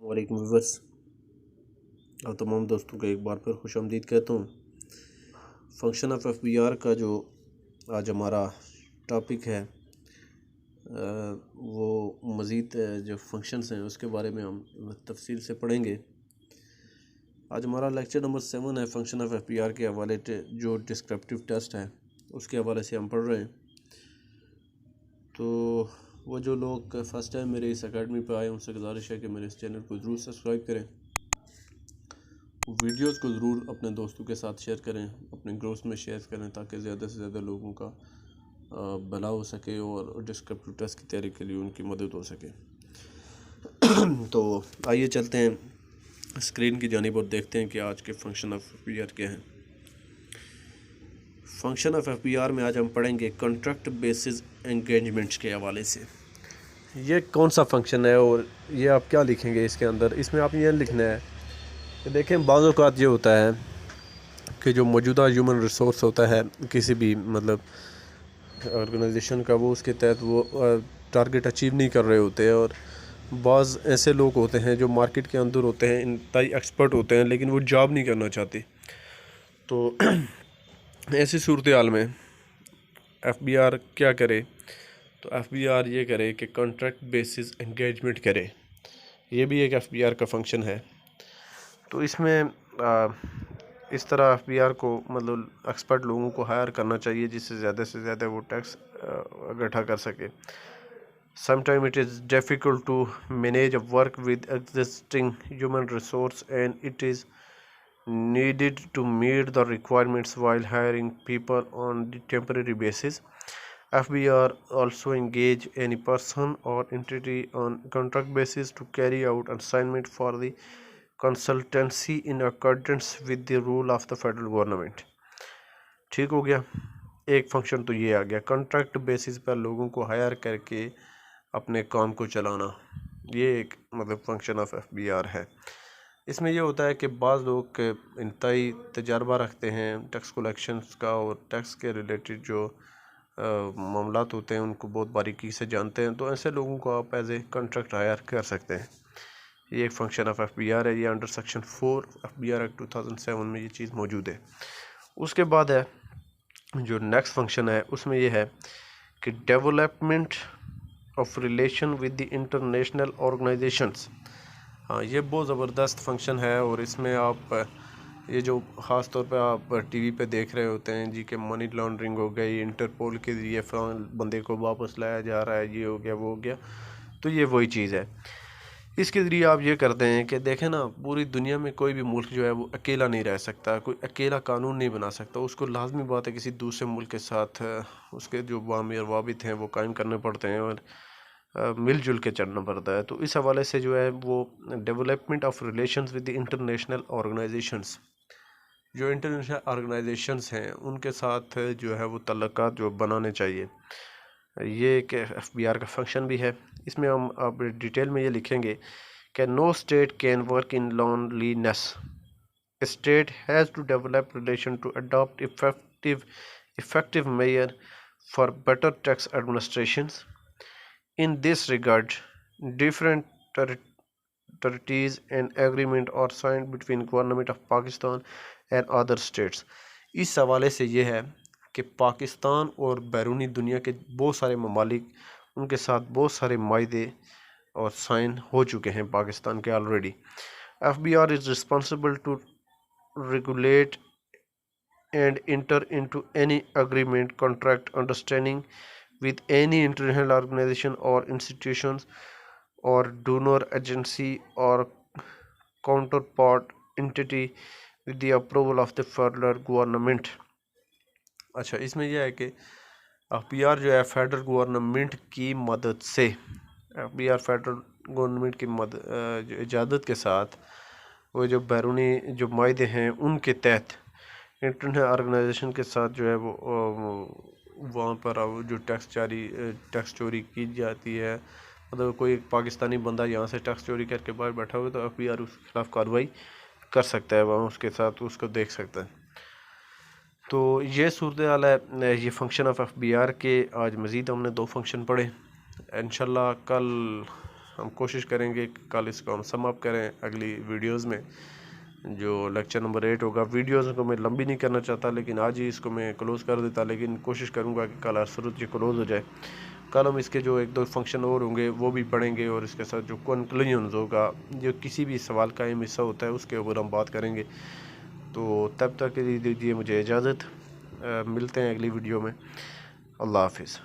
वालेकुम व्यूअर्स और तमाम दोस्तों को एक बार फिर खुशामदीद कहता हूँ। फंक्शन ऑफ FBR का जो आज हमारा टॉपिक है वो मज़ीद जो फंक्शंस हैं उसके बारे में हम तफसील से पढ़ेंगे। आज हमारा लेक्चर नंबर 7 है फंक्शन ऑफ FBR के हवाले से। जो डिस्क्रिप्टिव टेस्ट है उसके हवाले से हम पढ़ रहे हैं। तो वो जो लोग फर्स्ट टाइम मेरे इस अकेडमी पर आए उनसे गुजारिश है कि मेरे इस चैनल को ज़रूर सब्सक्राइब करें, वीडियोस को ज़रूर अपने दोस्तों के साथ शेयर करें, अपने ग्रुप्स में शेयर करें ताकि ज़्यादा से ज़्यादा लोगों का भला हो सके और डिस्क्रिप्टिव टेस्ट की तैयारी के लिए उनकी मदद हो सके। तो आइए चलते हैं स्क्रीन की जानिब और देखते हैं कि आज के फंक्शन ऑफ FBR क्या हैं। फंक्शन ऑफ FBR में आज हम पढ़ेंगे कॉन्ट्रैक्ट बेसिस एंगेजमेंट्स के हवाले से। ये कौन सा फंक्शन है और ये आप क्या लिखेंगे इसके अंदर। इसमें आप ये लिखना है कि देखें बाज़ औक़ात ये होता है कि जो मौजूदा ह्यूमन रिसोर्स होता है किसी भी मतलब ऑर्गेनाइजेशन का, वो उसके तहत वो टारगेट अचीव नहीं कर रहे होते हैं। और बाज़ ऐसे लोग होते हैं जो मार्केट के अंदर होते हैं, इंतहाई एक्सपर्ट होते हैं, लेकिन वो जॉब नहीं करना चाहते। तो ऐसी सूरत हाल में FBR क्या करे, तो FBR ये करे कि कॉन्ट्रैक्ट बेसिस एंगेजमेंट करे। ये भी एक FBR का फंक्शन है। तो इसमें इस तरह FBR को मतलब एक्सपर्ट लोगों को हायर करना चाहिए जिससे ज़्यादा से ज़्यादा वो टैक्स इकट्ठा कर सके। Sometime it is difficult to manage a work with existing human resource and it is needed to meet the requirements while hiring people on the temporary basis. FBR also engage any person or entity on contract basis to carry out assignment for the consultancy in accordance with the rule of the federal government। ठीक हो गया, एक function तो ये आ गया, contract basis पर लोगों को हायर करके अपने काम को चलाना। ये एक मतलब फंक्शन ऑफ FBR है। इसमें यह होता है कि बाज़ लोग इंतहाई तजर्बा रखते हैं टैक्स कलेक्शंस का और टैक्स के रिलेटेड जो मामलात होते हैं उनको बहुत बारीकी से जानते हैं। तो ऐसे लोगों को आप एज ए कॉन्ट्रैक्ट हायर कर सकते हैं। ये एक फंक्शन ऑफ FBR है। ये अंडर सेक्शन 4 FBR एक्ट 2007 में ये चीज़ मौजूद है। उसके बाद है जो नेक्स्ट फंक्शन है उसमें यह है कि development of relation with the international organisations. हाँ, ये बहुत ज़बरदस्त फंक्शन है। और इसमें आप ये जो ख़ास तौर पे आप टीवी पे देख रहे होते हैं जी कि मनी लॉन्ड्रिंग हो गई, इंटरपोल के ज़रिए फ़लाँ बंदे को वापस लाया जा रहा है, ये हो गया वो हो गया, तो ये वही चीज़ है। इसके ज़रिए आप ये करते हैं कि देखें ना, पूरी दुनिया में कोई भी मुल्क जो है वो अकेला नहीं रह सकता, कोई अकेला कानून नहीं बना सकता। उसको लाजमी बात है किसी दूसरे मुल्क के साथ उसके जो बामी रवाबित हैं वो कायम करने पड़ते हैं और मिलजुल के चलना पड़ता है। तो इस हवाले से जो है वो development of relations with the international organisations, जो इंटरनेशनल ऑर्गेनाइजेशंस हैं उनके साथ जो है वो तल्लुकात जो बनाने चाहिए। ये एक FBR का फंक्शन भी है। इसमें हम अब डिटेल में ये लिखेंगे कि no state can work in loneliness, state has to develop relation to adopt effective measure for better tax administrations. In this regard, different treaties and agreement are signed between government of Pakistan and other states। इस हवाले से ये है कि पाकिस्तान और बैरूनी दुनिया के बहुत सारे ममालिक उनके साथ बहुत सारे मायदे और साइन हो चुके हैं पाकिस्तान के already. FBR is responsible to regulate and enter into any agreement, contract, understanding with any international organization or institutions or donor agency or counterpart entity with the approval of the federal government। अच्छा, इसमें यह है कि FBR जो है federal government की मदद से, FBR फेडरल गवर्नमेंट की मदद इजाज़त के साथ वो जो बैरूनी जो मायदे हैं उनके तहत इंटरनेशनल ऑर्गेनाइजेशन के साथ जो है वो वहाँ पर जो टैक्स चोरी की जाती है, मतलब कोई पाकिस्तानी बंदा यहाँ से टैक्स चोरी करके बाहर बैठा हुआ तो FBR उसके खिलाफ कार्रवाई कर सकता है, वहाँ उसके साथ उसको देख सकता है। तो ये सूरत हाल है ये फंक्शन ऑफ FBR के। आज मज़ीद हमने 2 फंक्शन पढ़े। इंशाल्लाह कल हम कोशिश करेंगे कि कल इसको हम सम अप करें अगली वीडियोस में। जो लेक्चर नंबर 8 होगा, वीडियोस को मैं लंबी नहीं करना चाहता, लेकिन आज ही इसको मैं क्लोज़ कर देता, लेकिन कोशिश करूँगा कि कल असरुत ये क्लोज़ हो जाए। कल हम इसके जो 1-2 फंक्शन और होंगे वो भी पढ़ेंगे, और इसके साथ जो कंक्लूजन होगा, जो किसी भी सवाल का अहम हिस्सा होता है, उसके ऊपर हम बात करेंगे। तो तब तक दीजिए मुझे इजाज़त, मिलते हैं अगली वीडियो में। अल्लाह हाफिज़।